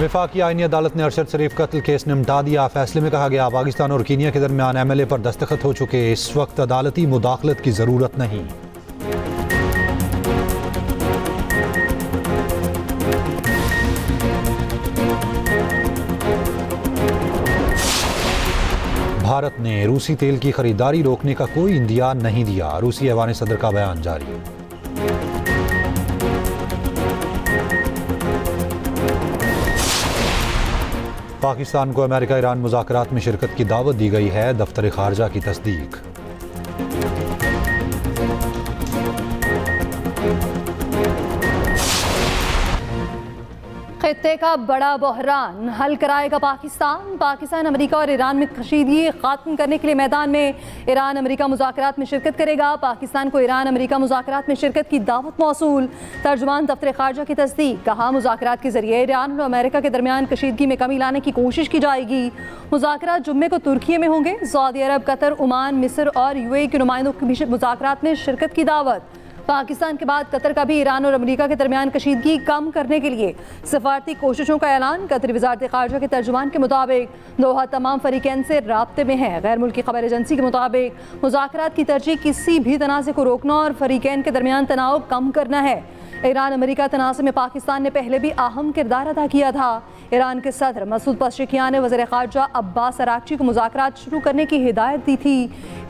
वफाकी आईनी अदालत ने अरशद शरीफ कत्ल केस निपटा दिया। फैसले में कहा गया पाकिस्तान और कीनिया के दरमियान MLA पर दस्तखत हो चुके, इस वक्त अदालती मुदाखलत की जरूरत नहीं। भारत ने रूसी तेल की खरीदारी रोकने का कोई इंदिया नहीं दिया, रूसी ऐवान सदर का बयान जारी। पाकिस्तान को अमेरिका ईरान मुज़ाकरात में शिरकत की दावत दी गई है, दफ्तर खारजा की तस्दीक। खित्ते का बड़ा बहरान हल कराएगा पाकिस्तान। पाकिस्तान अमेरिका और ईरान में कशीदगी खात्म करने के लिए मैदान में। ईरान अमेरिका मुज़ाकरात में शिरकत करेगा। पाकिस्तान को ईरान अमेरिका मुज़ाकरात में शिरकत की दावत मौसूल। तर्जुमान दफ्तर खारजा की तस्दीक। कहा मुज़ाकरात के जरिए ईरान और अमेरिका के दरमियान कशीदगी में कमी लाने की कोशिश की जाएगी। मुज़ाकरात जुम्मे को तुर्की में होंगे। सऊदी अरब, कतर, ओमान, मिस्र और UAE के नुमाइंदों की भी मुज़ाकरात में शिरकत की दावत। पाकिस्तान के बाद कतर का भी ईरान और अमेरिका के दरमियान कशीदगी कम करने के लिए सफारती कोशिशों का ऐलान। कतरी वज़ारत ख़ारजा के तर्जुमान के मुताबिक दोहा तमाम फरीकैन से राब्ते में है। गैर मुल्की खबर एजेंसी के मुताबिक मुज़ाकरात की तरजीह किसी भी तनाज़े को रोकना और फरीकैन के दरमियान तनाव कम करना है। ईरान अमेरिका तनाज़े में पाकिस्तान ने पहले भी अहम किरदार अदा किया था। ईरान के सदर मसूद पज़ेश्कियान ने वज़ीर ख़ारजा अब्बास अराग़ची को मुज़ाकरात शुरू करने की हिदायत दी थी।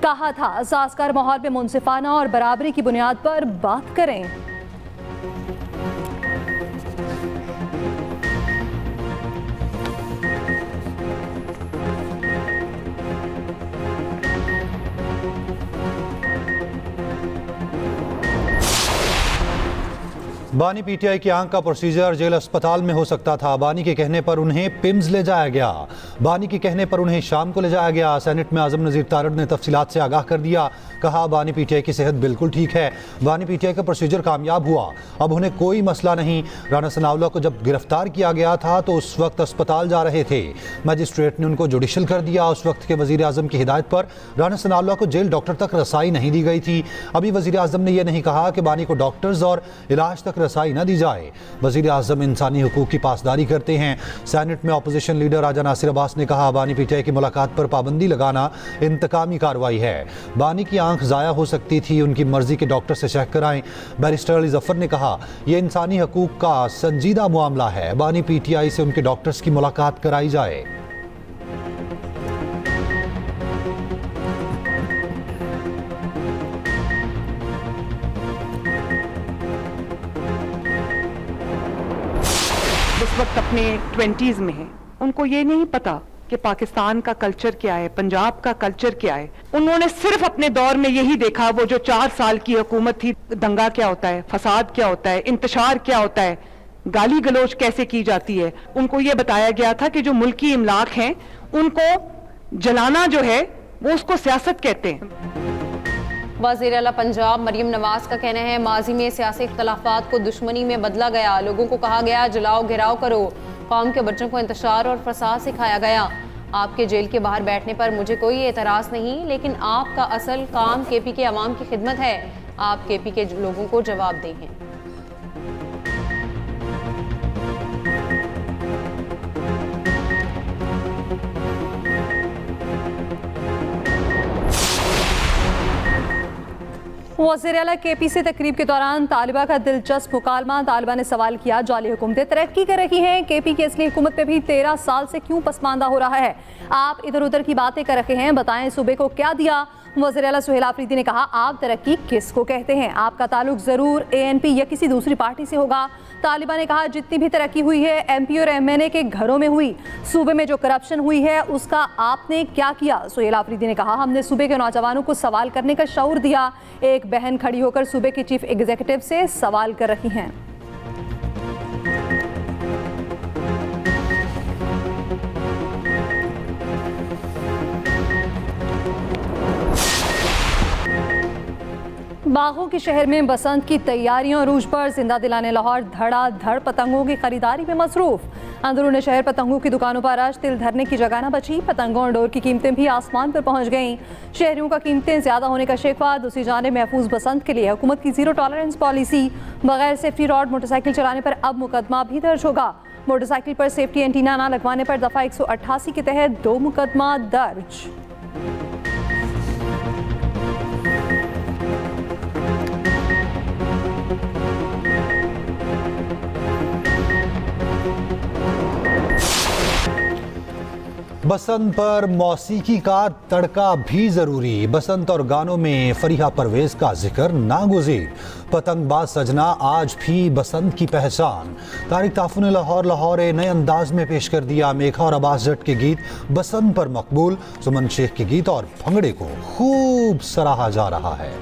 कहा था साज़गार माहौल में मुनसिफ़ाना और बराबरी की बुनियाद पर बात करें। बानी PTI की आंख का प्रोसीजर जेल अस्पताल में हो सकता था। बानी के कहने पर उन्हें पिम्स ले जाया गया। बानी के कहने पर उन्हें शाम को ले जाया गया। सेनेट में आज़म नज़ीर तारड़ ने तफसीलात से आगाह कर दिया। कहा बानी PTI की सेहत बिल्कुल ठीक है। बानी PTI का प्रोसीजर कामयाब हुआ, अब उन्हें कोई मसला नहीं। राना सनाउल्लाह को जब गिरफ्तार किया गया था तो उस वक्त अस्पताल जा रहे थे। मजिस्ट्रेट ने उनको जुडिशल कर दिया। उस वक्त के वज़ीर आज़म की हिदायत पर राना सनाउल्लाह को जेल डॉक्टर तक रसाई नहीं दी गई थी। अभी वज़ीर आज़म ने यह नहीं कहा कि बानी को डॉक्टर्स और इलाज तक रसाई न दी जाए। वज़ीर आज़म इंसानी हुकूक की पासदारी करते हैं। सेनेट में अपोजिशन लीडर राजा नासिर अब्बास ने कहा बानी PTI की मुलाकात पर पाबंदी लगाना इंतकामी कार्रवाई है। बानी की आंख ज़ाया हो सकती थी, उनकी मर्जी के डॉक्टर से चेक कराएं। बैरिस्टर अली जफ़र ने कहा यह इंसानी हुकूक का संजीदा मामला है, बानी PTI से उनके डॉक्टर्स की मुलाकात कराई जाए। इस वक्त अपने 20s में है, उनको ये नहीं पता कि पाकिस्तान का कल्चर क्या है, पंजाब का कल्चर क्या है। उन्होंने सिर्फ अपने दौर में यही देखा, वो जो 4 साल की हुकूमत थी, दंगा क्या होता है, फसाद क्या होता है, इंतशार क्या होता है, गाली गलोच कैसे की जाती है। उनको ये बताया गया था कि जो मुल्की इमलाक हैं उनको जलाना जो है वो उसको सियासत कहते हैं। वज़ीर आला पंजाब मरियम नवाज का कहना है माजी में सियासी इख्तलाफात को दुश्मनी में बदला गया। लोगों को कहा गया जलाओ घिराव करो। कौम के बच्चों को इंतशार और फसाद सिखाया गया। आपके जेल के बाहर बैठने पर मुझे कोई एतराज़ नहीं, लेकिन आपका असल काम KP के अवाम की खिदमत है। आप KP के लोगों को जवाब दें। वज़ीर आला KP से तकरीब के दौरान तालिबा का दिलचस्प मुकालमा। तालिबा ने सवाल किया जाली हुकूमतें तरक्की कर रही हैं, KP की असली हुकूमत पे भी 13 साल से क्यों पसमानदा हो रहा है। आप इधर उधर की बातें कर रहे हैं, बताएं सूबे को क्या दिया। वज़ीर आला सुहेल आफरीदी ने कहा आप तरक्की किसको कहते हैं, आपका ताल्लुक ज़रूर ANP या किसी दूसरी पार्टी से होगा। तालिबा ने कहा जितनी भी तरक्की हुई है MP और MNA के घरों में हुई। सूबे में जो करप्शन हुई है उसका आपने क्या किया। सुहेल आफरीदी ने कहा हमने सूबे के नौजवानों को सवाल करने का शऊर दिया। एक बहन खड़ी होकर सूबे के चीफ एग्जीक्यूटिव से सवाल कर रही हैं। बागों के शहर में बसंत की तैयारियों अरूज पर। जिंदा दिलाने लाहौर धड़ाधड़ पतंगों की खरीदारी में मसरूफ। अंदरूनी शहर पतंगों की दुकानों पर आज तिल धरने की जगह न बची। पतंगों और डोर की कीमतें भी आसमान पर पहुंच गईं। शहरियों का कीमतें ज्यादा होने का शिकवा। दूसरी जानिब महफूज बसंत के लिए हुकूमत की जीरो टॉलरेंस पॉलिसी। बगैर सेफ्टी रॉड मोटरसाइकिल चलाने पर अब मुकदमा भी दर्ज होगा। मोटरसाइकिल पर सेफ्टी एंटीना न लगवाने पर दफा 188 के तहत 2 मुकदमा दर्ज। बसंत पर मौसीकी का तड़का भी जरूरी। बसंत और गानों में फरीहा परवेज का जिक्र नागुज़ीर। पतंगबाज सजना आज भी बसंत की पहचान। तारिक ताफू ने लाहौर लाहौर नए अंदाज में पेश कर दिया। मेघा और अब्बास जट के गीत बसंत पर मकबूल। सुमन शेख के गीत और भंगड़े को खूब सराहा जा रहा है।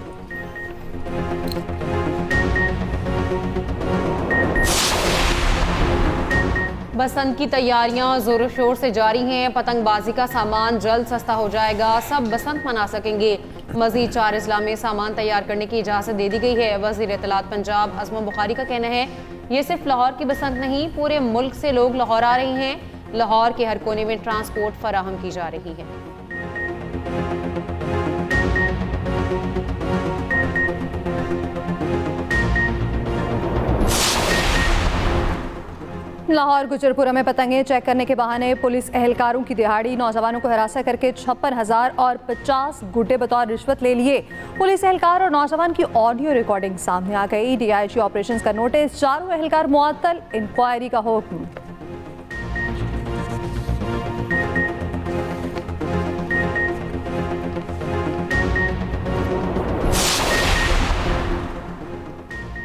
बसंत की तैयारियां जोरों शोर से जारी हैं। पतंगबाजी का सामान जल्द सस्ता हो जाएगा, सब बसंत मना सकेंगे। मजीद 4 अजला में सामान तैयार करने की इजाज़त दे दी गई है। वज़ीर इत्तलात पंजाब अज़म बुखारी का कहना है ये सिर्फ लाहौर की बसंत नहीं, पूरे मुल्क से लोग लाहौर आ रहे हैं। लाहौर के हर कोने में ट्रांसपोर्ट फराहम की जा रही है। लाहौर गुजरपुरा में पतंगे चेक करने के बहाने पुलिस एहलकारों की दिहाड़ी। नौजवानों को हिरासत करके 56,000 और 50 गुड्डे बतौर रिश्वत ले लिए। पुलिस एहलकार और नौजवान की ऑडियो रिकॉर्डिंग सामने आ गई। DIG ऑपरेशंस का नोटिस, चारों एहलकार मुअत्तल, इंक्वायरी का हुक्म।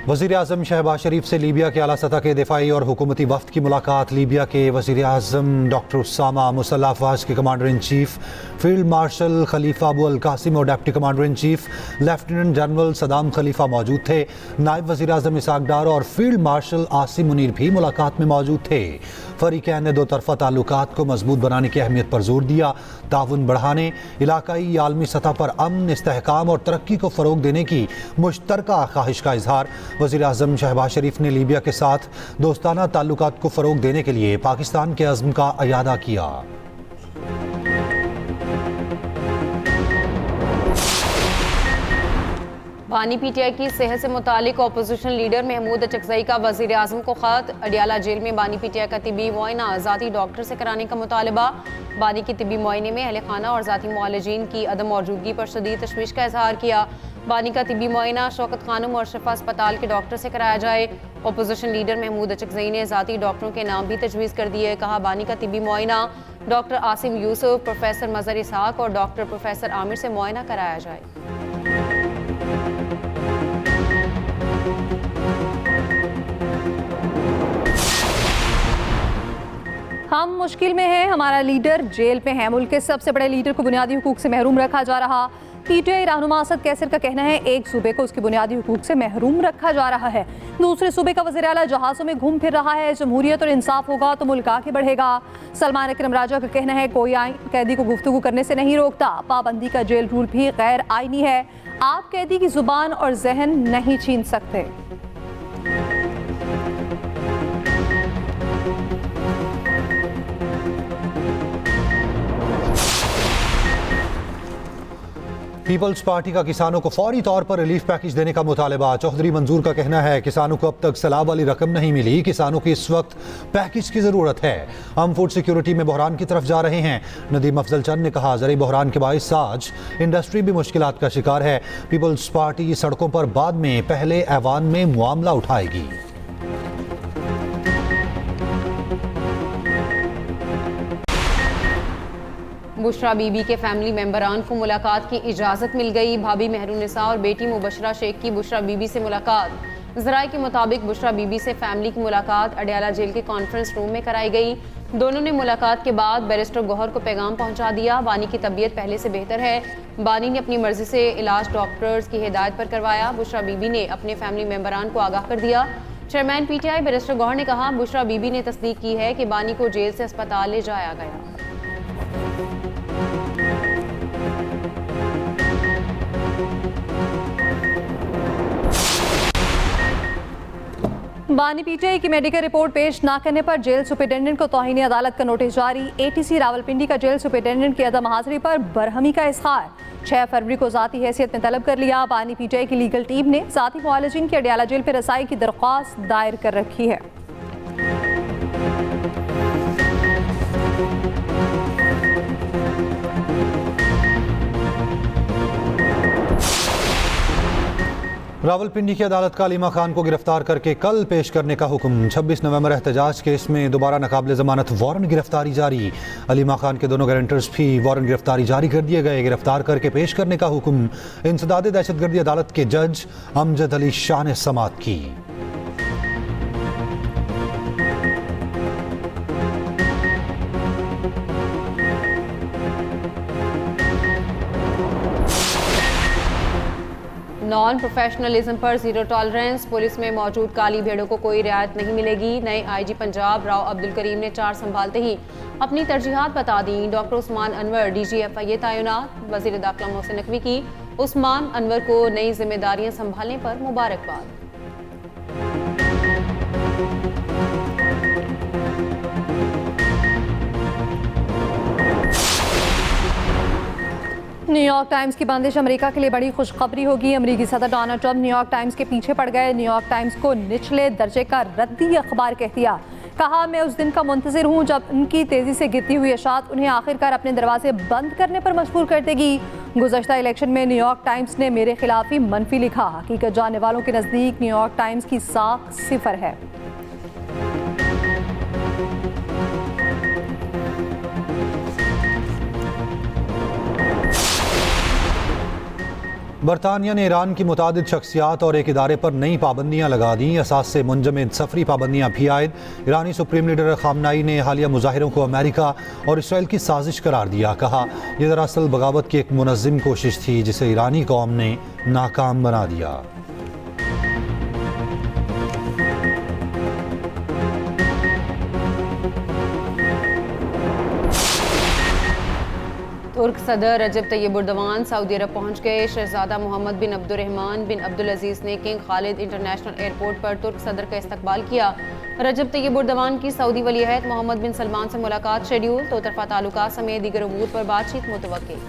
वज़ीर आज़म शहबाज शरीफ से लीबिया के आला सतह के दिफाई और हुकूमती वफ्द की मुलाकात। लीबिया के वज़ीर आज़म डॉक्टर उसामा, मुसल्लह अफ़वाज के commander in chief field marshal Khalifa Abu al Qasim और deputy commander in chief lieutenant general Saddam Khalifa मौजूद थे। नायब वज़ीर आज़म इसाक डार और फील्ड मार्शल आसिम मुनीर भी मुलाकात में मौजूद थे। फ़रीक़ैन ने दो तरफ़ा ताल्लुकात को मजबूत बनाने की अहमियत पर जोर दिया। ताउन बढ़ाने, इलाकाई आलमी सतह पर अमन, इस्तेहकाम और तरक्की को फ़रोग देने की मुश्तरका ख्वाहिश का इजहार। वज़ीर आज़म शहबाज शरीफ ने लीबिया के साथ दोस्ताना ताल्लुकात को फ़रोग देने के लिए पाकिस्तान के अज़्म का अयादा किया। बानी PTI की सेहत से मुतालिक अपोजिशन लीडर महमूद अचकज़ई का वज़ीर आज़म को ख़त। अडियाला जेल में बानी PTI का तिबी मुआयना ज़ाती डॉक्टर से कराने का मुतालबा। बानी की तिबी मुआयने में अहले खाना और ज़ाती मुआलिजीन की अदम मौजूदगी पर शदीद तशवीश का इजहार किया। बानी का तिबी मुआयना शौकत खानम और शिफा अस्पताल के डॉक्टर से कराया जाए। अपोजिशन लीडर महमूद अचकज़ई ने ज़ाती डॉक्टरों के नाम भी तजवीज़ कर दिए। कहा बानी का तिबी मुआयना डॉक्टर आसिम यूसुफ, प्रोफेसर मज़हर इसहाक और डॉक्टर प्रोफेसर आमिर से मुआयना कराया जाए। हम मुश्किल में हैं, हमारा लीडर जेल में है। मुल्क के सबसे बड़े लीडर को बुनियादी हुकूक से महरूम रखा जा रहा। PTI रहनुमा असद कैसर का कहना है एक सूबे को उसके बुनियादी हुकूक से महरूम रखा जा रहा है। दूसरे सूबे का वज़ीर आला जहाज़ों में घूम फिर रहा है। जमहूरियत और इंसाफ होगा तो मुल्क आगे बढ़ेगा। सलमान अकरम राजा का कहना है कोई आइन कैदी को गुफ्तगू करने से नहीं रोकता। पाबंदी का जेल रूल भी गैर आइनी है। आप कैदी की जुबान और जहन नहीं छीन सकते। पीपल्स पार्टी का किसानों को फौरी तौर पर रिलीफ पैकेज देने का मुतालबा। चौधरी मंजूर का कहना है किसानों को अब तक सलाब वाली रकम नहीं मिली। किसानों की इस वक्त पैकेज की ज़रूरत है। हम फूड सिक्योरिटी में बहरान की तरफ जा रहे हैं। नदीम अफजल चंद ने कहा ज़रूरी बहरान के बाइस आज इंडस्ट्री भी मुश्किलात का शिकार है। पीपल्स पार्टी सड़कों पर बाद में पहले ऐवान में मामला उठाएगी। बुशरा बीबी के फैमिली मेंबरान को मुलाकात की इजाज़त मिल गई। भाभी मेहरुनिसा और बेटी मुबशरा शेख की बुशरा बीबी से मुलाकात। ज़राए के मुताबिक बुशरा बीबी से फैमिली की मुलाकात अडियाला जेल के कॉन्फ्रेंस रूम में कराई गई। दोनों ने मुलाकात के बाद बैरिस्टर गौहर को पैगाम पहुंचा दिया। बानी की तबीयत पहले से बेहतर है। बानी ने अपनी मर्जी से इलाज डॉक्टर्स की हिदायत पर करवाया। बुशरा बीबी ने अपने फैमिली मेंबरान को आगाह कर दिया। चेयरमैन PTI बैरिस्टर गौहर ने कहा बुशरा बीबी ने तस्दीक की है कि बानी को जेल से अस्पताल ले जाया गया। बानी PTI की मेडिकल रिपोर्ट पेश न करने पर जेल सुपरिटेंडेंट को तौहीन अदालत का नोटिस जारी। ATC रावलपिंडी का जेल सुपरिटेंडेंट की अदम हाजिरी पर बरहमी का इजहार। 6 फरवरी को ज़ाती हैसियत में तलब कर लिया। बानी PTI की लीगल टीम ने ज़ाती मुआलिजीन की अडियाला जेल पर रसाई की दरख्वास्त दायर कर रखी है। रावलपिंडी की अदालत का अलीमा खान को गिरफ्तार करके कल पेश करने का हुक्म। 26 नवंबर एहतजाज केस में दोबारा नाकाबिले जमानत वारंट गिरफ्तारी जारी। अलीमा खान के दोनों गारंटर्स भी वारंट गिरफ्तारी जारी कर दिए गए। गिरफ्तार करके पेश करने का हुक्म इंसदाद दहशतगर्दी अदालत के जज अमजद अली शाह ने समाअत की। नॉन प्रोफेशनलिज्म पर जीरो टॉलरेंस, पुलिस में मौजूद काली भेड़ों को कोई रियायत नहीं मिलेगी। नए आईजी पंजाब राव अब्दुल करीम ने चार्ज संभालते ही अपनी तरजीहात बता दी। डॉक्टर उस्मान अनवर DGFIA तैनात। वजीर दाखिला मोहसिन नकवी की उस्मान अनवर को नई जिम्मेदारियां संभालने पर मुबारकबाद। न्यूयॉर्क टाइम्स की बंदिश अमेरिका के लिए बड़ी खुशखबरी होगी। अमेरिकी सदर डोनाल्ड ट्रंप न्यूयॉर्क टाइम्स के पीछे पड़ गए। न्यूयॉर्क टाइम्स को निचले दर्जे का रद्दी अखबार कह दिया। कहा, मैं उस दिन का मुंतजिर हूँ जब उनकी तेजी से गिरती हुई अशात उन्हें आखिरकार अपने दरवाजे बंद करने पर मजबूर कर देगी। गुज़श्ता इलेक्शन में न्यूयॉर्क टाइम्स ने मेरे खिलाफ ही मनफी लिखा। हकीकत जानने वालों के नज़दीक न्यूयॉर्क टाइम्स की साख सिफर है। बरतानिया ने ईरान की मुतादिद शख्सियात और एक इदारे पर नई पाबंदियां लगा दी। असास से मुंजमद सफरी पाबंदियां भी आयद। ईरानी सुप्रीम लीडर खामनाई ने हालिया मुजाहिरों को अमेरिका और इसराइल की साजिश करार दिया। कहा, यह दरअसल बगावत की एक मुनज़्ज़म कोशिश थी जिसे ईरानी कौम ने नाकाम बना दिया। तुर्क सदर रजब तैयब एर्दोगान सऊदी अरब पहुंच गए। शहजादा मोहम्मद बिन अब्दुर्रहमान बिन अब्दुल अजीज ने किंग खालिद इंटरनेशनल एयरपोर्ट पर तुर्क सदर का इस्तकबाल किया। रजब तैयब एर्दोगान की सऊदी वलीअहद मोहम्मद बिन सलमान से मुलाकात शेड्यूल। दो तरफा ताल्लुकात समेत दीगर उमूर पर बातचीत मुतवक्किल।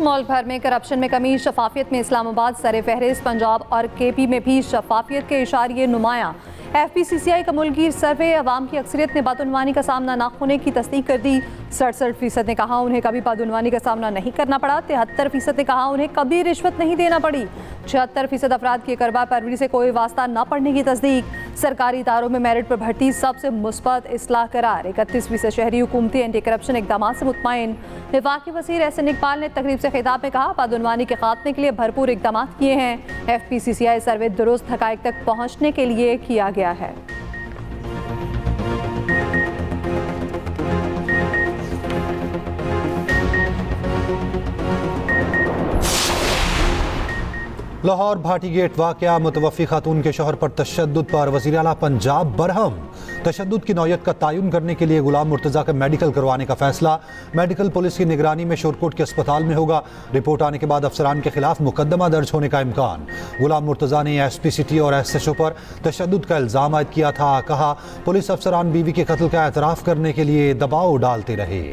मुल्क भर में करप्शन में कमी, शफाफियत में इस्लामाबाद सरे फहरिस्त। पंजाब और KP में भी शफाफियत के इशारे नुमायां। FPCCI का मुल्की सर्वे अवाम की अक्सरियत ने बदउनवानी का सामना न होने की तस्दीक कर दी। 67% ने कहा उन्हें कभी बदउनवानी का सामना नहीं करना पड़ा। 73% ने कहा उन्हें कभी रिश्वत नहीं देना पड़ी। 76% अफराद की करबा परवरी से कोई वास्ता न पड़ने की तस्दीक। सरकारी इदारों में मेरिट पर भर्ती सबसे मुस्बत इस्लाह करार। 31% शहरी हुकूमती एंटी करप्शन इकदाम से मुतमईन। वफाकी वज़ीर एहसन इकबाल ने तकरीब से खिताब में कहा, बदउनवानी के खात्मे के लिए भरपूर इकदाम किए हैं। FPCCI सर्वे दुरुस्त हकायक तक पहुँचने के लिए किया गया है। लाहौर भाटी गेट वाक़या, मुतवफ़्फ़ी खातून के शौहर पर तशद्दुद पर वज़ीर आला पंजाब बरहम। तशद्दुद की नौयत का तयन करने के लिए गुलाम मुर्तज़ा का मेडिकल करवाने का फैसला। मेडिकल पुलिस की निगरानी में शोरकोट के अस्पताल में होगा। रिपोर्ट आने के बाद अफसरान के खिलाफ मुकदमा दर्ज होने का इम्कान। गुलाम मुर्तज़ा ने SP सिटी और SHO पर तशद्दुद का इल्ज़ाम आयद किया था। कहा, पुलिस अफसरान बीवी के कत्ल का एतराफ़ करने के लिए दबाव डालते रहे।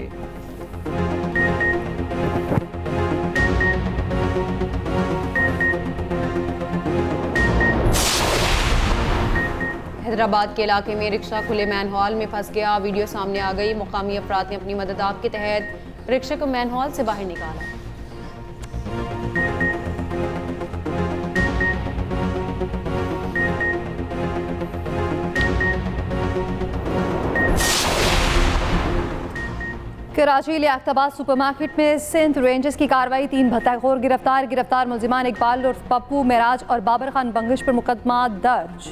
हैदराबाद के इलाके में रिक्शा खुले मैनहॉल में फंस गया। वीडियो सामने आ गई। मुकामी अफराद ने अपनी मदद आप के तहत रिक्शा को मैनहॉल से बाहर निकाला। कराची लियाकताबाद सुपरमार्केट में सिंध रेंजर्स की कार्रवाई। 3 भत्ताखोर गिरफ्तार मुलजिमान इकबाल उर्फ पप्पू, मेराज और बाबर खान बंगिश पर मुकदमा दर्ज।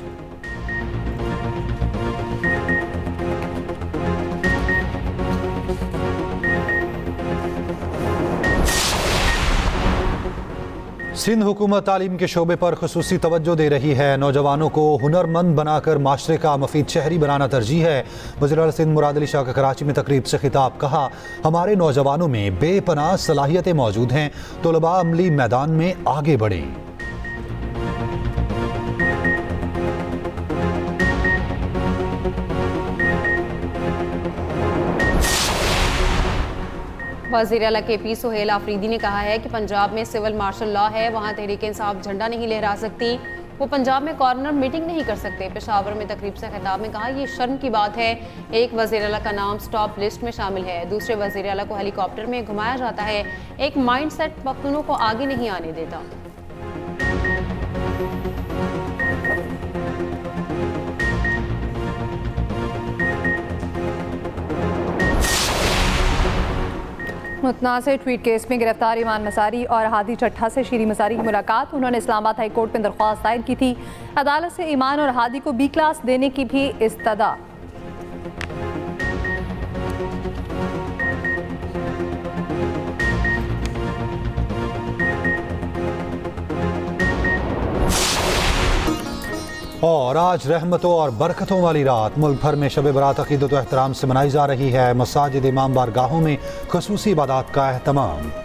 सिंध हुकूमत तालीम के शोबे पर खुसूसी तवज्जो दे रही है। नौजवानों को हुनरमंद बनाकर माशरे का मफीद शहरी बनाना तरजीह है। वज़ीर आला सिंध मुराद अली शाह का कराची में तकरीब से खिताब। कहा, हमारे नौजवानों में बेपनाह सलाहियतें मौजूद हैं। तलबा अमली मैदान में आगे बढ़ें। वज़ीर आला KP सुहेल आफरीदी ने कहा है कि पंजाब में सिविल मार्शल लॉ है, वहाँ तहरीक इंसाफ झंडा नहीं लहरा सकती। वो पंजाब में कॉर्नर मीटिंग नहीं कर सकते। पेशावर में तकरीब से खिताब में कहा, ये शर्म की बात है, एक वज़ीर आला का नाम स्टॉप लिस्ट में शामिल है, दूसरे वज़ीर आला को हेलीकॉप्टर में घुमाया जाता है। एक माइंड सेट पख्तूनों को आगे नहीं आने देता। मुतनाज़ ट्वीट केस में गिरफ्तार ईमान मसारी और हादी चट्ठा से शीरी मसारी की मुलाकात। उन्होंने इस्लामाबाद हाई कोर्ट में दरख्वास्त दायर की थी। अदालत से ईमान और हादी को B क्लास देने की भी इस्तदा। और आज रहमतों और बरकतों वाली रात मुल्क भर में शब बरात अकीदत व एहतराम से मनाई जा रही है। मसाजिद इमाम बारगाहों में खुसूसी इबादत का एहतमाम।